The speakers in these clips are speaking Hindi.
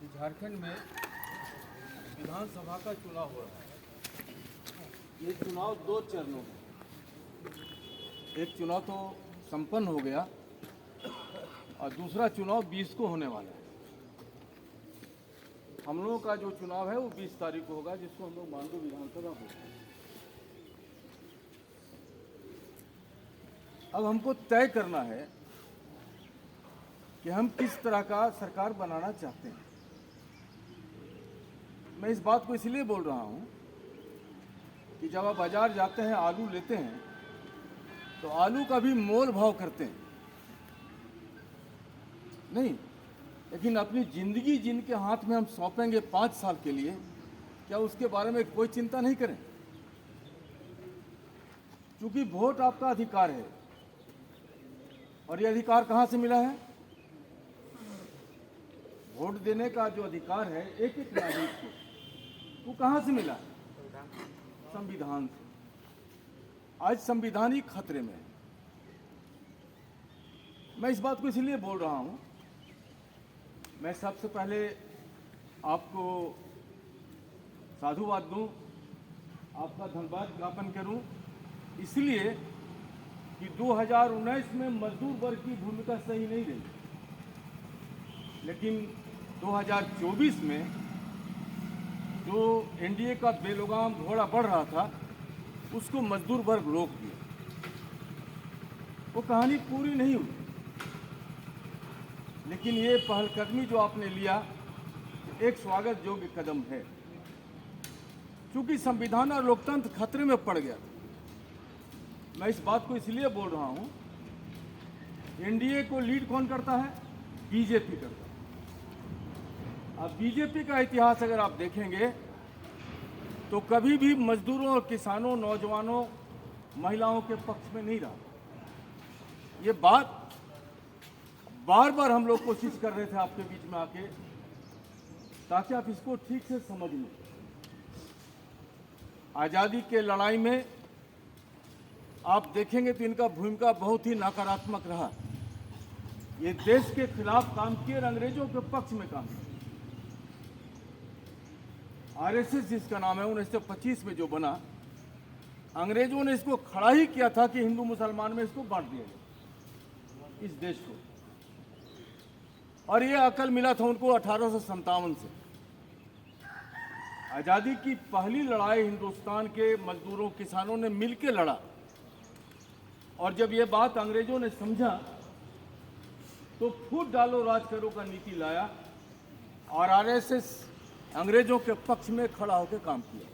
कि झारखंड में विधानसभा का चुनाव हो रहा है। ये चुनाव दो चरणों में, एक चुनाव तो संपन्न हो गया और दूसरा चुनाव 20 को होने वाला है। हम लोगों का जो चुनाव है वो 20 तारीख को होगा, जिसको हम लोग मांडू विधानसभा बोलते हैं। अब हमको तय करना है कि हम किस तरह का सरकार बनाना चाहते हैं। मैं इस बात को इसलिए बोल रहा हूं कि जब आप बाजार जाते हैं, आलू लेते हैं, तो आलू का भी मोल भाव करते हैं नहीं, लेकिन अपनी जिंदगी जिनके हाथ में हम सौंपेंगे 5 साल के लिए, क्या उसके बारे में कोई चिंता नहीं करें? क्योंकि वोट आपका अधिकार है और ये अधिकार कहां से मिला है? वोट देने का जो अधिकार है एक एक नागरिक को, वो कहां से मिला? संविधान से। आज संविधान ही खतरे में है। मैं इस बात को इसलिए बोल रहा हूं, मैं सबसे पहले आपको साधुवाद दूं, आपका धन्यवाद ज्ञापन करूं, इसलिए कि 2019 में मजदूर वर्ग की भूमिका सही नहीं रही, लेकिन 2024 में जो एनडीए का बेलगाम घोड़ा बढ़ रहा था, उसको मजदूर वर्ग रोक दिया। वो कहानी पूरी नहीं हुई, लेकिन ये पहलकदमी जो आपने लिया एक स्वागत योग्य कदम है, क्योंकि संविधान और लोकतंत्र खतरे में पड़ गया था। मैं इस बात को इसलिए बोल रहा हूं, एनडीए को लीड कौन करता है? बीजेपी करता है। अब बीजेपी का इतिहास अगर आप देखेंगे तो कभी भी मजदूरों और किसानों, नौजवानों, महिलाओं के पक्ष में नहीं रहा। ये बात बार बार हम लोग कोशिश कर रहे थे आपके बीच में आके, ताकि आप इसको ठीक से समझ लें। आज़ादी के लड़ाई में आप देखेंगे तो इनका भूमिका बहुत ही नकारात्मक रहा। ये देश के खिलाफ काम किए और अंग्रेजों के पक्ष में काम किया। आरएसएस जिसका नाम है, 1925 में जो बना, अंग्रेजों ने इसको खड़ा ही किया था कि हिंदू मुसलमान में इसको बांट दिया जाए, इस देश को। और ये अकल मिला था उनको 1857 से। आज़ादी की पहली लड़ाई हिंदुस्तान के मजदूरों, किसानों ने मिलकर लड़ा, और जब ये बात अंग्रेजों ने समझा तो फूट डालो राज करो का नीति लाया और आरएसएस अंग्रेजों के पक्ष में खड़ा होकर काम किया।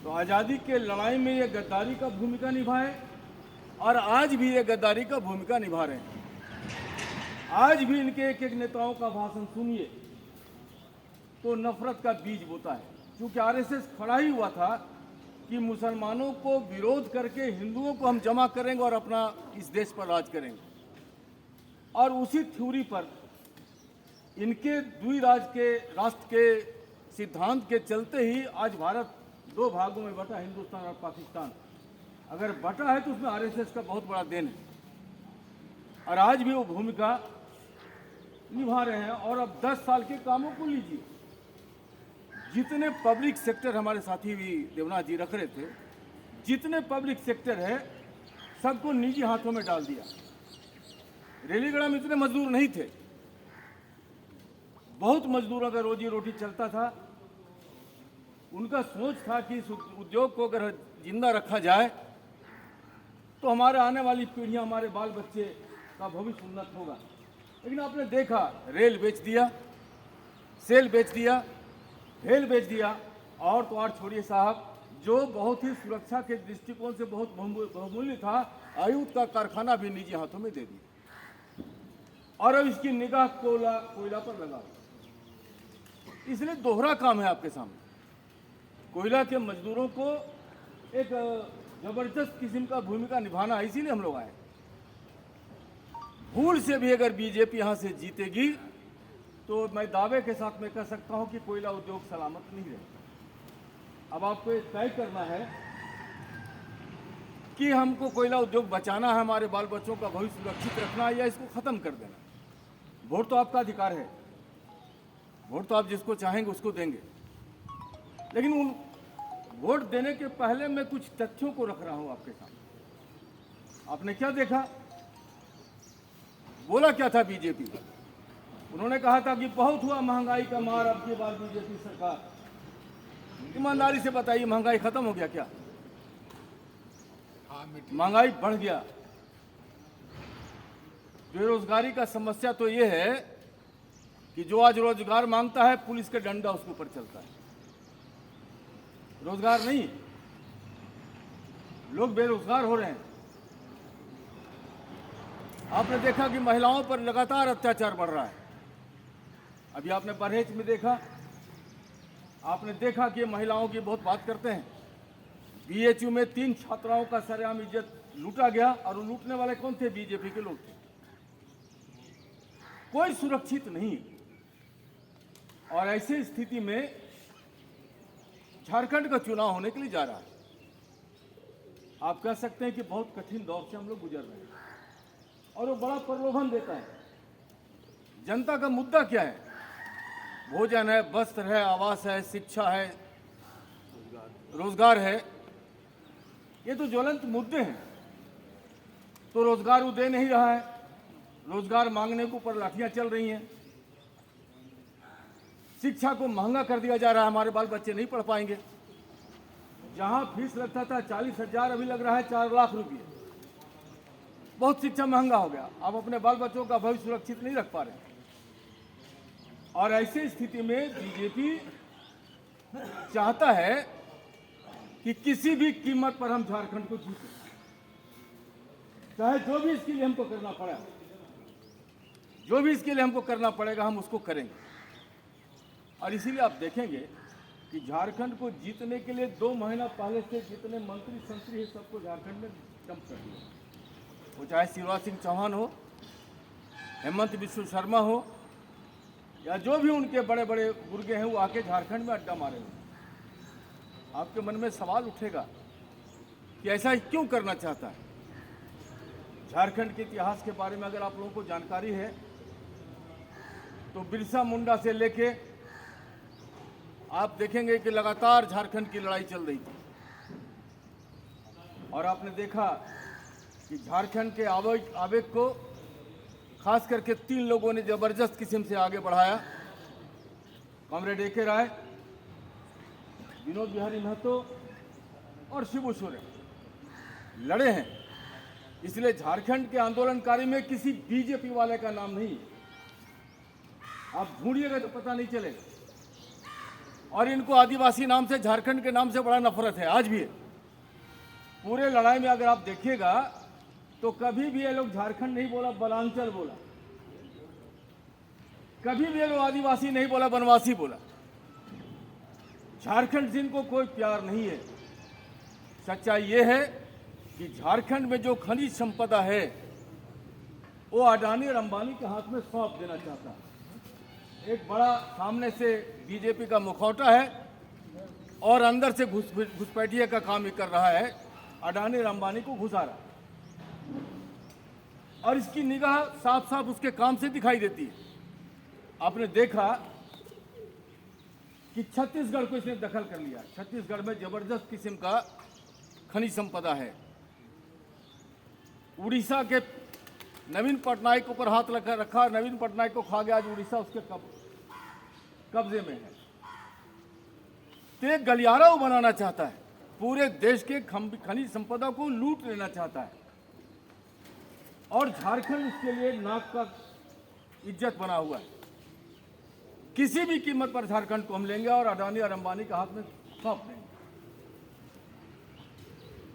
तो आज़ादी के लड़ाई में ये गद्दारी का भूमिका निभाए और आज भी ये गद्दारी का भूमिका निभा रहे हैं। आज भी इनके एक एक नेताओं का भाषण सुनिए तो नफरत का बीज बोता है, क्योंकि आरएसएस खड़ा ही हुआ था कि मुसलमानों को विरोध करके हिंदुओं को हम जमा करेंगे और अपना इस देश पर राज करेंगे। और उसी थ्योरी पर इनके राष्ट्र के सिद्धांत के चलते ही आज भारत 2 भागों में बटा, हिंदुस्तान और पाकिस्तान। अगर बटा है तो उसमें आरएसएस का बहुत बड़ा देन है, और आज भी वो भूमिका निभा रहे हैं। और अब 10 साल के कामों को लीजिए, जितने पब्लिक सेक्टर हमारे साथी भी देवनाथ जी रख रहे थे, जितने पब्लिक सेक्टर है सबको निजी हाथों में डाल दिया। रेलीगढ़ में इतने मजदूर नहीं थे, बहुत मजदूरों का रोजी रोटी चलता था। उनका सोच था कि इस उद्योग को अगर जिंदा रखा जाए तो हमारे आने वाली पीढ़ियां, हमारे बाल बच्चे का भविष्य उन्नत होगा। लेकिन आपने देखा, रेल बेच दिया, सेल बेच दिया, रेल बेच दिया, और तो और छोड़िए साहब, जो बहुत ही सुरक्षा के दृष्टिकोण से बहुत बहुमूल्य था, आयुध का कारखाना भी निजी हाथों में दे दिया। और अब इसकी निगाह कोयला पर लगा। इसलिए दोहरा काम है आपके सामने। कोयला के मजदूरों को एक जबरदस्त किस्म का भूमिका निभाना है, इसीलिए हम लोग आए। भूल से भी अगर बीजेपी यहां से जीतेगी तो मैं दावे के साथ में कह सकता हूं कि कोयला उद्योग सलामत नहीं रहेगा। अब आपको तय करना है कि हमको कोयला उद्योग बचाना है, हमारे बाल बच्चों का भविष्य सुरक्षित रखना है, या इसको खत्म कर देना। वोट तो आपका अधिकार है, वोट तो आप जिसको चाहेंगे उसको देंगे, लेकिन उन वोट देने के पहले मैं कुछ तथ्यों को रख रहा हूं आपके सामने। आपने क्या देखा, बोला क्या था बीजेपी? उन्होंने कहा था कि बहुत हुआ महंगाई का मार, अब की बार बीजेपी सरकार। ईमानदारी से बताइए, महंगाई खत्म हो गया क्या? महंगाई बढ़ गया। बेरोजगारी का समस्या तो यह है कि जो आज रोजगार मांगता है, पुलिस के डंडा उसके ऊपर चलता है। रोजगार नहीं, लोग बेरोजगार हो रहे हैं। आपने देखा कि महिलाओं पर लगातार अत्याचार बढ़ रहा है। अभी आपने परहेज में देखा, आपने देखा कि महिलाओं की बहुत बात करते हैं। बीएचयू में 3 छात्राओं का सरेआम इज्जत लूटा गया, और वो लूटने वाले कौन थे? बीजेपी के लोग थे। कोई सुरक्षित नहीं। और ऐसी स्थिति में झारखंड का चुनाव होने के लिए जा रहा है। आप कह सकते हैं कि बहुत कठिन दौर से हम लोग गुजर रहे हैं, और वो बड़ा प्रलोभन देता है। जनता का मुद्दा क्या है? भोजन है, वस्त्र है, आवास है, शिक्षा है, रोजगार है। ये तो ज्वलंत मुद्दे हैं। तो रोजगार वो दे नहीं रहा है। रोजगार मांगने के ऊपर लाठियां चल रही हैं। शिक्षा को महंगा कर दिया जा रहा है। हमारे बाल बच्चे नहीं पढ़ पाएंगे। जहां फीस लगता था 40,000, अभी लग रहा है 4 लाख रुपये। बहुत शिक्षा महंगा हो गया। आप अपने बाल बच्चों का भविष्य सुरक्षित नहीं रख पा रहे। और ऐसी स्थिति में बीजेपी चाहता है कि किसी भी कीमत पर हम झारखंड को जीतें, चाहे जो भी इसके लिए हमको करना पड़ा, जो भी इसके लिए हमको करना पड़ेगा, हम उसको करेंगे। और इसीलिए आप देखेंगे कि झारखंड को जीतने के लिए 2 महीना पहले से जितने मंत्री संत्री हैं, सबको झारखंड में डंप कर दिया। वो चाहे शिवराज सिंह चौहान हो, हेमंत बिस्व शर्मा हो, या जो भी उनके बड़े बड़े गुर्गे हैं, वो आके झारखंड में अड्डा मारे हुए। आपके मन में सवाल उठेगा कि ऐसा क्यों करना चाहता है? झारखंड के इतिहास के बारे में अगर आप लोगों को जानकारी है, तो बिरसा मुंडा से लेके आप देखेंगे कि लगातार झारखंड की लड़ाई चल रही थी। और आपने देखा कि झारखंड के आवेग को खास करके 3 लोगों ने जबरदस्त किस्म से आगे बढ़ाया। Comrade A K. राय, विनोद बिहारी महतो और शिबू सोरेन लड़े हैं। इसलिए झारखंड के आंदोलनकारी में किसी बीजेपी वाले का नाम नहीं। आप ढूंढिएगा तो पता नहीं चलेगा। और इनको आदिवासी नाम से, झारखंड के नाम से बड़ा नफरत है, आज भी है। पूरे लड़ाई में अगर आप देखिएगा तो कभी भी ये लोग झारखंड नहीं बोला, वनांचल बोला। कभी भी ये लोग आदिवासी नहीं बोला, वनवासी बोला। झारखंड से इनको कोई प्यार नहीं है। सच्चाई ये है कि झारखंड में जो खनिज संपदा है, वो अडानी और अंबानी के हाथ में सौंप देना चाहता है। एक बड़ा सामने से बीजेपी का मुखौटा है, और अंदर से घुसपैठिए का काम ही कर रहा है। अडानी और अंबानी को घुसा रहा है, और इसकी निगाह साफ साफ उसके काम से दिखाई देती है। आपने देखा कि छत्तीसगढ़ को इसने दखल कर लिया। छत्तीसगढ़ में जबरदस्त किस्म का खनिज संपदा है। उड़ीसा के नवीन पटनायक ऊपर हाथ रखा, नवीन पटनायक को खा गया। आज उड़ीसा उसके कब्जे में है। तो एक गलियारा वो बनाना चाहता है, पूरे देश के खनिज संपदा को लूट लेना चाहता है। और झारखंड इसके लिए नाक का इज्जत बना हुआ है। किसी भी कीमत पर झारखंड को हम लेंगे और अडानी और अंबानी के हाथ में सौंप देंगे।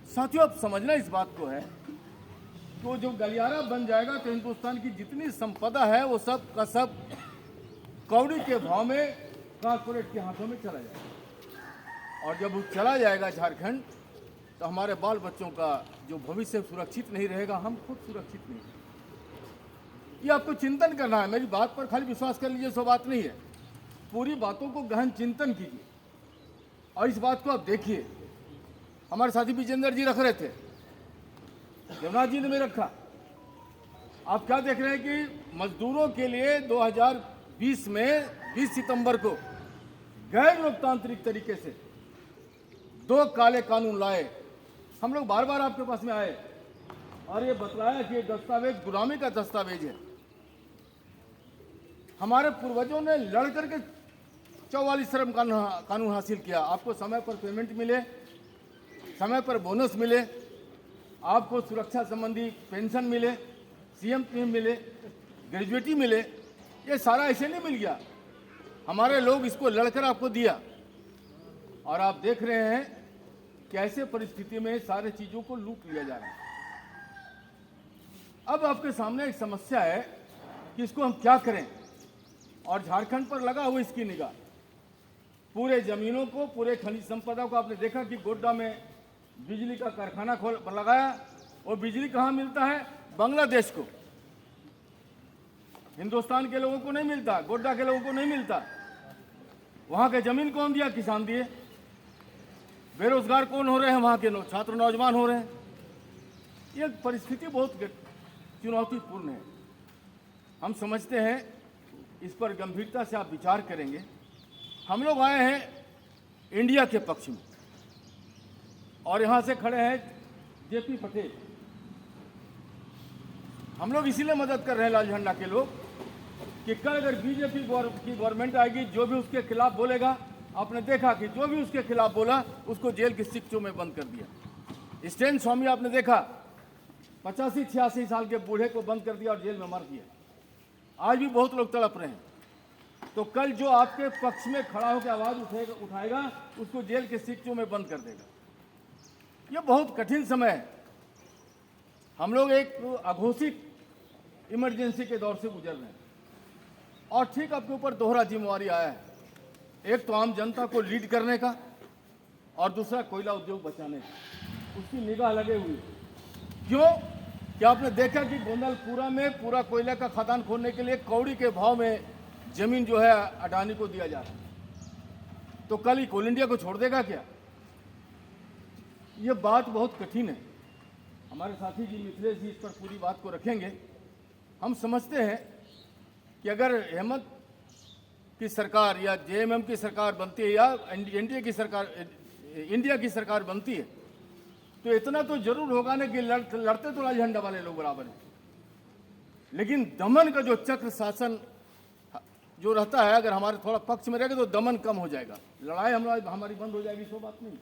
साथियों, अब समझना इस बात को है कि वो जो गलियारा बन जाएगा तो हिंदुस्तान की जितनी संपदा है वो सब का सब कौड़ी के भाव में कॉर्पोरेट के हाथों में चला जाएगा। और जब वो चला जाएगा झारखंड, तो हमारे बाल बच्चों का जो भविष्य सुरक्षित नहीं रहेगा, हम खुद सुरक्षित नहीं रहेंगे। ये आपको चिंतन करना है। मेरी बात पर खाली विश्वास कर लीजिए, सो बात नहीं है। पूरी बातों को गहन चिंतन कीजिए और इस बात को आप देखिए। हमारे साथी विजेंद्र जी रख रहे थे, देवनाथ जी ने भी रखा। आप क्या देख रहे हैं कि मजदूरों के लिए 20 सितंबर को गैर लोकतांत्रिक तरीके से 2 काले कानून लाए। हम लोग बार बार आपके पास में आए और ये बतलाया कि ये दस्तावेज गुलामी का दस्तावेज है। हमारे पूर्वजों ने लड़ करके 44 श्रम कानून हासिल किया। आपको समय पर पेमेंट मिले, समय पर बोनस मिले, आपको सुरक्षा संबंधी पेंशन मिले, सीएम पीएम मिले, ग्रेजुएटी मिले, ये सारा ऐसे नहीं मिल गया। हमारे लोग इसको लड़कर आपको दिया और आप देख रहे हैं कि ऐसे परिस्थिति में सारे चीजों को लूट लिया जा रहा है। अब आपके सामने एक समस्या है कि इसको हम क्या करें, और झारखंड पर लगा हुआ इसकी निगाह। पूरे जमीनों को, पूरे खनिज संपदा को आपने देखा कि गोड्डा में बिजली का कारखाना लगाया, और बिजली कहाँ मिलता है? बांग्लादेश को। हिंदुस्तान के लोगों को नहीं मिलता, गोड्डा के लोगों को नहीं मिलता। वहां के जमीन कौन दिया? किसान दिए। बेरोजगार कौन हो रहे हैं? वहां के छात्र नौजवान हो रहे हैं। ये परिस्थिति बहुत चुनौतीपूर्ण है। हम समझते हैं इस पर गंभीरता से आप विचार करेंगे। हम लोग आए हैं इंडिया के पक्ष में, और यहां से खड़े हैं जेपी पटेल। हम लोग इसीलिए मदद कर रहे हैं, लाल झंडा के लोग, कि कल अगर बीजेपी की गवर्नमेंट आएगी, जो भी उसके खिलाफ बोलेगा, आपने देखा कि जो भी उसके खिलाफ बोला उसको जेल की शिक्षों में बंद कर दिया। स्टैन स्वामी आपने देखा, 85-86 साल के बूढ़े को बंद कर दिया और जेल में मार दिया। आज भी बहुत लोग तड़प रहे हैं। तो कल जो आपके पक्ष में खड़ा होकर आवाज उठाएगा उसको जेल के शिक्षों में बंद कर देगा। ये बहुत कठिन समय है। हम लोग एक अघोषित इमरजेंसी के दौर से गुजर रहे हैं, और ठीक आपके ऊपर दोहरा जिम्मेवारी आया है। एक तो आम जनता को लीड करने का, और दूसरा कोयला उद्योग बचाने का। उसकी निगाह लगे हुई। क्यों? कि आपने देखा कि गोंदलपुरा में पूरा कोयला का खदान खोलने के लिए कौड़ी के भाव में जमीन जो है अडानी को दिया जा रहा है। तो कल ही कोल इंडिया को छोड़ देगा क्या? ये बात बहुत कठिन है। हमारे साथी जी मिथिलेश जी इस पर पूरी बात को रखेंगे। हम समझते हैं कि अगर हेमंत की सरकार या जेएमएम की सरकार बनती है, या इंडिया की सरकार बनती है, तो इतना तो जरूर होगा ना कि लड़ते तो लाल झंडा वाले लोग बराबर हैं, लेकिन दमन का जो चक्र शासन जो रहता है, अगर हमारे थोड़ा पक्ष में रहेगा तो दमन कम हो जाएगा। लड़ाई हमारी बंद हो जाएगी, सो बात नहीं।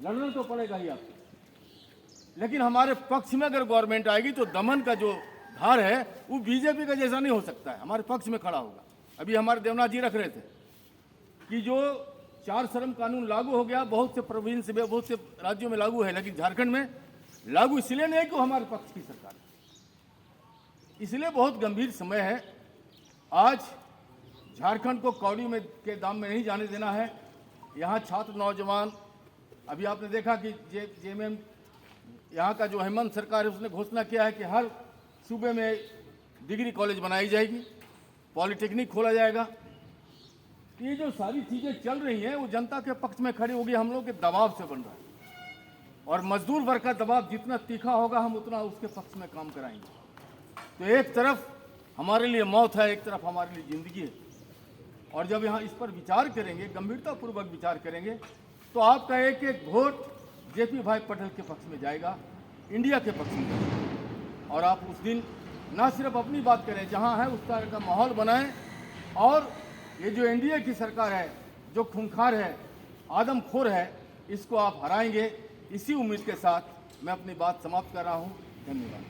लड़ना तो पड़ेगा ही आपको, लेकिन हमारे पक्ष में अगर गवर्नमेंट आएगी तो दमन का जो धार है वो बीजेपी का जैसा नहीं हो सकता है, हमारे पक्ष में खड़ा होगा। अभी हमारे देवनाथ जी रख रहे थे कि जो 4 श्रम कानून लागू हो गया, बहुत से प्रोविंस में, बहुत से राज्यों में लागू है, लेकिन झारखंड में लागू इसलिए नहीं कि हमारे पक्ष की सरकार है। इसलिए बहुत गंभीर समय है। आज झारखंड को कौड़ी में के दाम में नहीं जाने देना है। यहाँ छात्र नौजवान, अभी आपने देखा कि जेएमएम यहाँ का जो हेमंत सरकार है उसने घोषणा किया है कि हर सूबे में डिग्री कॉलेज बनाई जाएगी, पॉलिटेक्निक खोला जाएगा। ये जो सारी चीजें चल रही हैं वो जनता के पक्ष में खड़ी होगी, हम लोग के दबाव से बन रहा है। और मजदूर वर्ग का दबाव जितना तीखा होगा हम उतना उसके पक्ष में काम कराएंगे। तो एक तरफ हमारे लिए मौत है, एक तरफ हमारे लिए जिंदगी है। और जब यहाँ इस पर विचार करेंगे, गंभीरतापूर्वक विचार करेंगे, तो आपका एक एक वोट जेपी भाई पटेल के पक्ष में जाएगा, इंडिया के पक्ष में जाएगा। और आप उस दिन ना सिर्फ अपनी बात करें, जहाँ है उस तरह का माहौल बनाएं, और ये जो एनडीए की सरकार है, जो खूंखार है, आदमखोर है, इसको आप हराएंगे। इसी उम्मीद के साथ मैं अपनी बात समाप्त कर रहा हूँ। धन्यवाद।